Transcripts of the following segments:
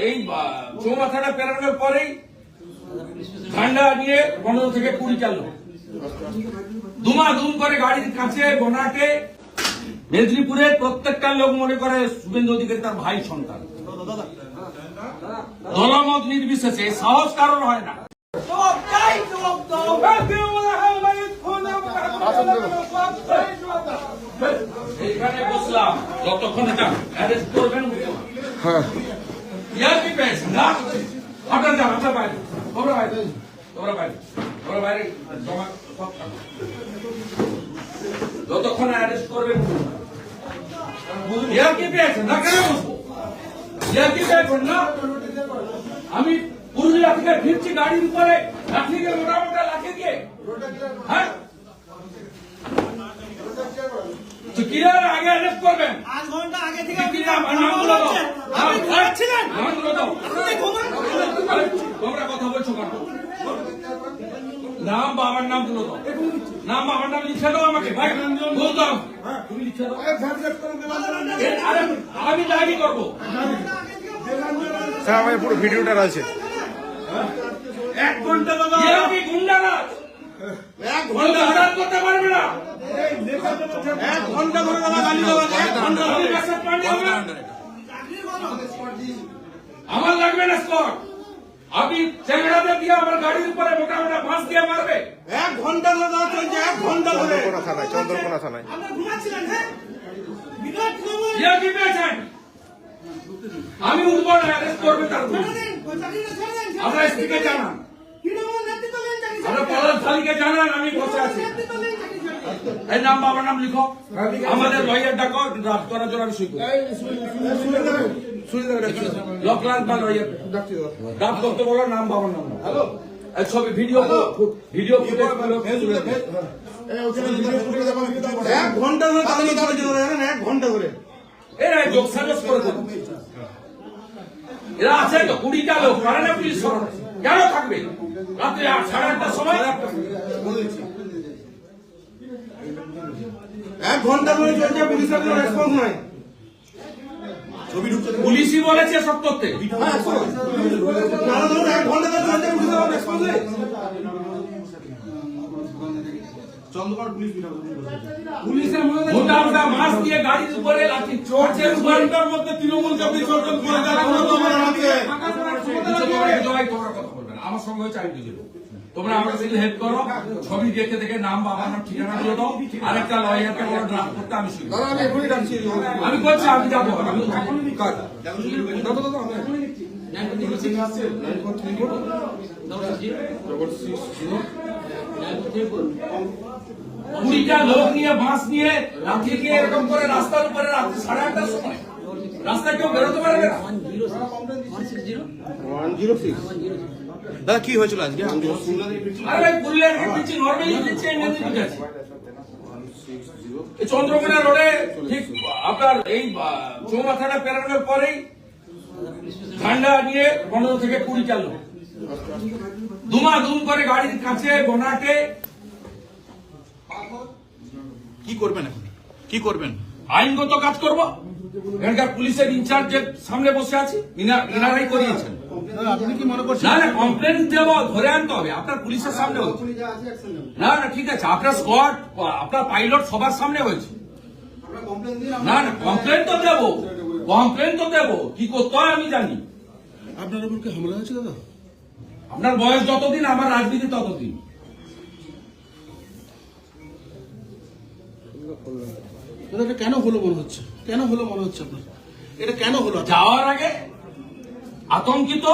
এই চৌমাথাটা পেরানোর পরেই ঠান্ডা নিয়ে 15 থেকে 20 চালু দুম করে গাড়ির কাছে বনাটে মেদিনীপুরের প্রত্যেকটা লোক মনে করে শুভেন্দু অধিকারী তার ভাই সন্তান। দলমত নির্বিশেষে সাহস কারণ হয় না। এইখানে বসলাম যতক্ষণ এটা অ্যারেস্ট করবেন কি পেয়েছেন না আপনার যান আপনার বাইরে তোমরা বাইরে যতক্ষণ অ্যারেস্ট করবেন কি পেয়েছেন না কেন বসবো কি পেয়েছেন না আমি পুরুলিয়া থেকে ফিরছি গাড়ির উপরে লাঠি দিয়ে মোটা লাঠি দিয়ে হ্যাঁ কিরার আগে অ্যারেস্ট করবেন 8 ঘন্টা আগে থেকে তোমরা কথা বলছো কেন নাম বাবার নাম তুলো দাও নাম বাবার নাম লিখে দাও আমাকে ভাই বলতাম তুমি লিখে দাও আমি দাবি করবো স্যার আমার পুরো ভিডিওটা আছে 1 ঘন্টা দাদা কি গুন্ডারাজ 1 ঘন্টা হঠাৎ করতে পারবে না 1 ঘন্টা ধরে দাদা গালি দেওয়া 1 ঘন্টা আমি মেসেজ পাঠিয়ে আমার লাগবে না স্কট আপনি চ্যাংড়াতে দিয়ে আমার গাড়ির উপরে মোটা বাঁশ দিয়ে মারবে 1 ঘন্টা দাদা চলছে 1 ঘন্টা ধরে চন্দ্রকোনা থানায় আমরা ঘুমাচ্ছিলেন হ্যাঁ বিরাট কি পেয়েছেন আমি উঠবো না অ্যারেস্ট করবে তার আমরা স্ত্রীকে জানান আমরা পলাশ থালিকে জানান আমি বসে আছি এই নাম বাবার নাম লিখো আমাদের লয়ার ডাকো ড্রাফট করার জন্য আমি সই করি লকলাল বা লয়ার ড্রাফট করতে বলো নাম বাবার নাম হ্যালো ছবি ভিডিও ফুটেজ 1 ঘন্টা ধরে গালি চলছে জানেন 1 ঘন্টা ধরে এরা যোগ সাজস করে দেবে এরা আছে তো 20টা লোক পারে না পুলিশ কেন থাকবে রাত্রে 8:30টার সময় 1 ঘন্টা ধরে চলছে পুলিশের কোনো রেসপন্স নাই ছবি ঢুকছে পুলিশই বলেছে সব করতে 1 ঘন্টা ধরে চলছে পুলিশের কোনো রেসপন্স নেই চন্দ্রকোনা পুলিশের মোটা মাছ দিয়ে গাড়ির উপরে লাঠি চড়ছে ঘন্টার মধ্যে তৃণমূলকে আপনি চর্চন করে আমার সঙ্গে হচ্ছে আমি বুঝে তোমরা আমাকে যদি হেল্প করো ছবি দেখে দেখে নাম বাবার নাম ঠিকানা দিয়ে দাও আরেকটা লয়ারকে বলো ড্রাফট করতে আমি শুনি আমি করছি আমি যাবো কুড়িটা লোক নিয়ে বাঁশ নিয়ে লাঠি দিয়ে এরকম করে রাস্তার উপরে রাত্রি 8:30টার সময় রাস্তায় কেউ বেরোতে পারবে না 106 দাদা কি হয়েছিল আজকে আরে ভাই পুরুলিয়ার পিছিয়ে নর্মালি পিছিয়ে ঠিক আছে এই চন্দ্রকোনা রোডে ঠিক আপনার এই চৌমাথাটা পেরানোর পরেই ঠান্ডা নিয়ে 15 থেকে 20 চালু দুম করে গাড়ির কাছে বনাটে কি করবেন এখন কি করবেন আইনগত কাজ করব এখানকার পুলিশের ইনচার্জের সামনে বসে আছি ইনারাই করিয়েছেন আপনি কি মনে করছেন না কমপ্লেন দেব ধরে আনতে হবে আপনার পুলিশের সামনে হচ্ছে না ঠিক আছে আপনার স্কোয়াড আপনার পাইলট সবার সামনে হয়েছে না কমপ্লেন তো দেবো কি করতে হয় আমি জানি আপনার উপর কি হামলা হয়েছে দাদা আপনার বয়স যতদিন আমার রাজনীতি ততদিন এটা কেন হলো মনে হচ্ছে আপনার এটা কেন হলো যাওয়ার আগে আতঙ্কিত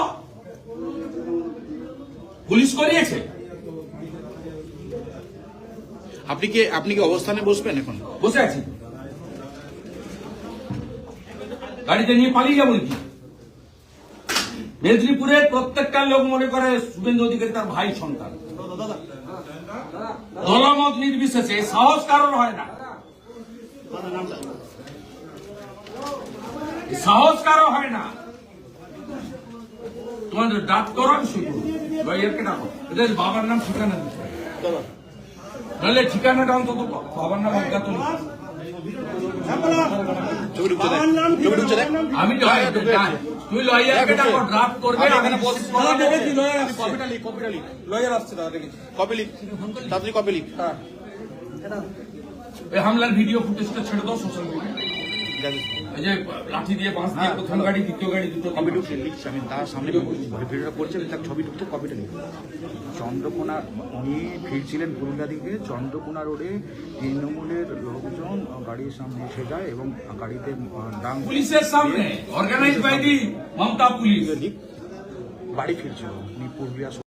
পুলিশ করিয়েছে আপনি কি অবস্থানে বসবেন এখন বসে আছি গাড়িতে নিয়ে পালিয়ে যাবো কি মেদিনীপুরের প্রত্যেকটা লোক মনে করে শুভেন্দু অধিকারী তার ভাই সন্তান দলমত নির্বিশেষে সাহস কারণ হয় না সাহস কারো হয় না তোমাদের ডাক করো আমি শুরু লয়ারকে ডাকো এদের বাবার নাম ঠিকানা দিতে নাহলে ঠিকানাটা অন্তত বাবার নাম অজ্ঞাত আমি তুই লয়ারকে ডাকো, ড্রাফট করবে। আমি আমি এখানে বস- দাদা দেখেছি, লয়ার আসছে। কপিটা লিখ, কপিটা লিখ। লয়ার আসছে দাদা দেখেছি। কপি লিখ, তাড়াতাড়ি কপি লিখ। এই হামলার ভিডিও ফুটেজটা ছেড়ে দাও সোশ্যাল মিডিয়ায়। যাবি। এই যে লাঠি দিয়ে বাঁশ দিয়ে প্রথম গাড়ি, দ্বিতীয় গাড়ি, দুটো কপি ঢুকছে, লিখছি আমি তার সামনে ভিডিওটা করছে, তার ছবি ঢুকছে, কপিটা লিখ। চন্দ্রকোনা উনি ফিরছিলেন পুরুলিয়া দিকে, চন্দ্রকোনা রোডে তৃণমূলের লোকজন গাড়ির সামনে এসে যায় এবং গাড়িতে ডাং পুলিশের সামনে, organised by the Mamata police. বাড়ি ফিরছিল উনি পুরুলিয়া